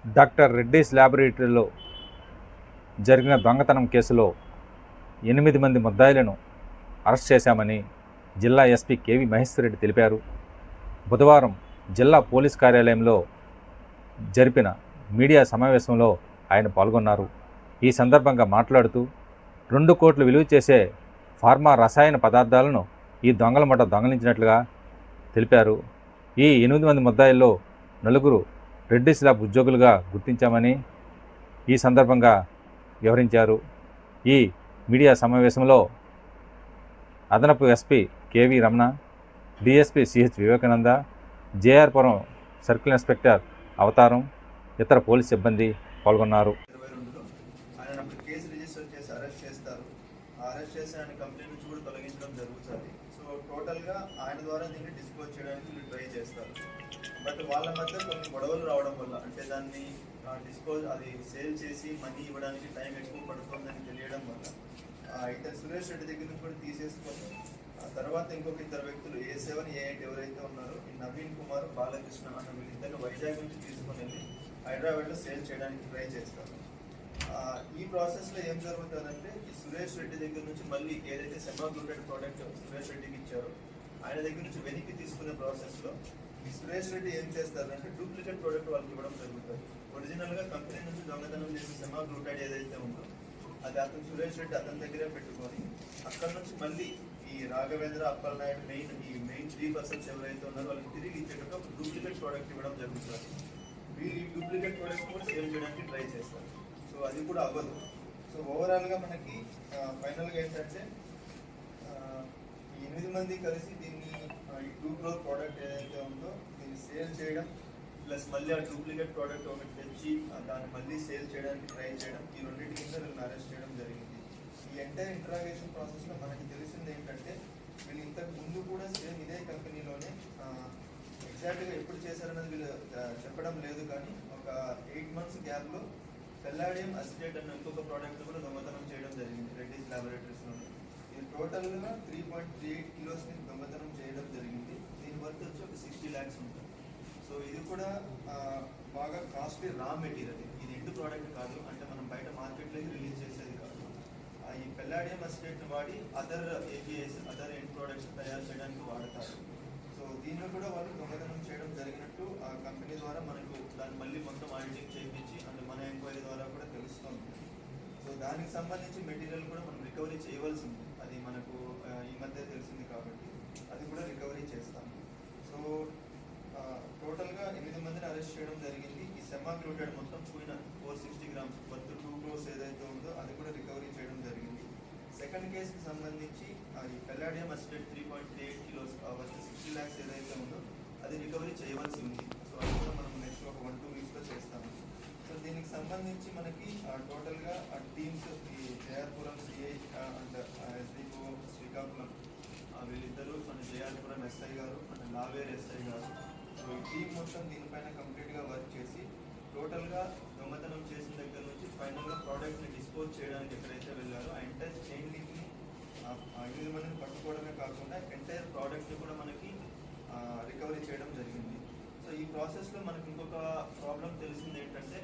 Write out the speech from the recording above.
Doctor Reddy's ల్యాబొరేటరీలో జరిగిన దొంగతనం కేసులో 8 మంది ముద్దాయిలను అరెస్ట్ చేశామని జిల్లా ఎస్పీ కేవి మహేశ్వర్ రెడ్డి తెలిపారు. బుధవారం జిల్లా పోలీస్ కార్యాలయంలో జరిపిన మీడియా సమావేశంలో ఆయన పాల్గొన్నారు. ఈ సందర్భంగా మాట్లాడుతూ 2 కోట్లు విలువ చేసే ఫార్మా రసాయన పదార్థాలను ఈ దొంగల ముఠ దొంగలించినట్లుగా తెలిపారు. ఈ 8 మంది ముద్దాయిల్లో 4 రెడ్డీస్ ల్యాబ్ ఉద్యోగులుగా గుర్తించామని ఈ సందర్భంగా వివరించారు. ఈ మీడియా సమావేశంలో అదనపు SP KV Ramana, DSP CH Vivekananda, JR Puram circle inspector Avataram, ఇతర పోలీస్ సిబ్బంది పాల్గొన్నారు. కేసు రిజిస్టర్ చేసి అరెస్ట్ చేస్తారు. అరెస్ట్ చేసి ఆయన కంప్లైంట్ నుంచి కూడా తొలగించడం జరుగుతుంది. సో టోటల్గా ఆయన ద్వారా దీన్ని డిస్క్లోజ్ చేయడానికి వీళ్ళు ట్రై చేస్తారు. బట్ వాళ్ళ మధ్య కొన్ని గొడవలు రావడం వల్ల, అంటే దాన్ని డిస్క్లోజ్ అది సేల్ చేసి మనీ ఇవ్వడానికి టైం ఎక్కువ పడుతుందని తెలియడం వల్ల ఇతను సురేష్ రెడ్డి దగ్గర నుంచి కూడా తీసేసుకొని తర్వాత ఇంకొక 2 వ్యక్తులు A7, A8 ఎవరైతే ఉన్నారో ఈ నవీన్ కుమార్, బాలకృష్ణ అన్న వీళ్ళిద్దరిని వైజాగ్ నుంచి తీసుకొని వెళ్ళి హైదరాబాద్లో సేల్ చేయడానికి ట్రై చేస్తారు. ఈ ప్రాసెస్లో ఏం జరుగుతుందంటే ఈ సురేష్ రెడ్డి దగ్గర నుంచి మళ్ళీ ఏదైతే సెమాగ్లూటెడ్ ప్రోడక్ట్ సురేష్ రెడ్డికి ఇచ్చారో ఆయన దగ్గర నుంచి వెనక్కి తీసుకునే ప్రాసెస్లో ఈ సురేష్ రెడ్డి ఏం చేస్తారంటే డూప్లికేట్ ప్రోడక్ట్ వాళ్ళకి ఇవ్వడం జరుగుతుంది. ఒరిజినల్గా కంపెనీ నుంచి దొంగతనం చేసే సెమాగ్లూటెడ్ ఏదైతే ఉందో అది అతను సురేష్ రెడ్డి అతని దగ్గరే పెట్టుకొని అక్కడ నుంచి మళ్ళీ ఈ రాఘవేంద్ర, అప్పల్ నాయుడు ఈ మెయిన్ 3 పర్సన్స్ ఎవరైతే ఉన్నారో వాళ్ళకి తిరిగి ఇచ్చేటప్పుడు ఒక డూప్లికేట్ ప్రోడక్ట్ ఇవ్వడం జరుగుతుంది. వీళ్ళు ఈ డూప్లికేట్ ప్రోడక్ట్ కూడా సేల్ చేయడానికి ట్రై చేస్తారు. సో అది కూడా అవ్వదు. సో ఓవరాల్గా మనకి ఫైనల్గా ఏంటంటే ఈ 8 మంది కలిసి దీన్ని ఈ 2 crore ప్రోడక్ట్ ఏదైతే ఉందో దీన్ని సేల్ చేయడం ప్లస్ మళ్ళీ ఆ డూప్లికేట్ ప్రోడక్ట్ ఒకటి తెచ్చి దాన్ని మళ్ళీ సేల్ చేయడానికి ట్రై చేయడం, ఈ రెండింటి కింద వీళ్ళని అరెస్ట్ చేయడం జరిగింది. ఈ ఎంటైర్ ఇంటరాగేషన్ ప్రాసెస్లో మనకి తెలిసింది ఏంటంటే వీళ్ళు ఇంతకు ముందు కూడా సేమ్ ఇదే కంపెనీలోనే ఎగ్జాక్ట్గా ఎప్పుడు చేశారన్నది వీళ్ళు చెప్పడం లేదు, కానీ ఒక 8 months గ్యాప్లో పెల్లాడియం అసిటేట్ అన్న ఇంకొక ప్రోడక్ట్ కూడా దొంగతనం చేయడం జరిగింది రెడ్డీస్ ల్యాబొరేటరీస్లో. ఇది టోటల్గా 3.38 kilos దొంగతనం చేయడం జరిగింది. దీని వర్త్ వచ్చి ఒక 60 lakhs ఉంటుంది. సో ఇది కూడా బాగా కాస్ట్లీ రా మెటీరియల్. ఇది ఎండ్ ప్రోడక్ట్ కాదు, అంటే మనం బయట మార్కెట్లోకి రిలీజ్ చేసేది కాదు. ఈ పెల్లాడియం అసిటేట్ని వాడి other APIs, other end products తయారు చేయడానికి వాడతారు. సో దీన్ని కూడా వాళ్ళు దొంగతనం చేయడం జరిగినట్టు ఆ కంపెనీ ద్వారా మనకు దాన్ని మళ్ళీ మొత్తం ఆడిటింగ్ చేయించి అంటే మన ఎంక్వైరీ ద్వారా కూడా తెలుస్తుంది. సో దానికి సంబంధించి మెటీరియల్ కూడా మనం రికవరీ చేయవలసి ఉంది. అది మనకు ఈ మధ్య తెలిసింది కాబట్టి అది కూడా రికవరీ చేస్తాము. సో టోటల్గా 8 మందిని అరెస్ట్ చేయడం జరిగింది. ఈ సెమాగ్లూటెడ్ మొత్తం పోయిన 460 grams వర్త్ 2 crores ఏదైతే ఉందో అది కూడా రికవరీ చేయడం జరిగింది. సెకండ్ కేసుకి సంబంధించి ఈ palladium acetate 3.38 kilos worth 60 lakhs ఏదైతే ఉందో అది రికవరీ చేయవలసి ఉంది. సో అది కూడా మనం నెక్స్ట్ ఒక 1-2 weeksలో చేస్తాము. సో దీనికి సంబంధించి మనకి టోటల్గా టీమ్స్ ఈ JR Puram CI and SDO Srikakulam వీళ్ళిద్దరూ మన జేఆర్పురం ఎస్ఐ గారు అండ్ లావేర్ ఎస్ఐ గారు, సో ఈ టీం మొత్తం దీనిపైన కంప్లీట్గా వర్క్ చేసి టోటల్గా దొంగతనం చేసిన దగ్గర నుంచి ఫైనల్గా ప్రోడక్ట్ని డిస్పోజ్ చేయడానికి ఎక్కడైతే వెళ్ళారో ఆ ఎంటైర్ చైన్ లింక్ని 8 మందిని పట్టుకోవడమే కాకుండా ఎంటైర్ ప్రోడక్ట్ని కూడా మనకి రికవరీ చేయడం జరిగింది. సో ఈ ప్రాసెస్లో మనకి ఇంకొక ప్రాబ్లం తెలిసింది ఏంటంటే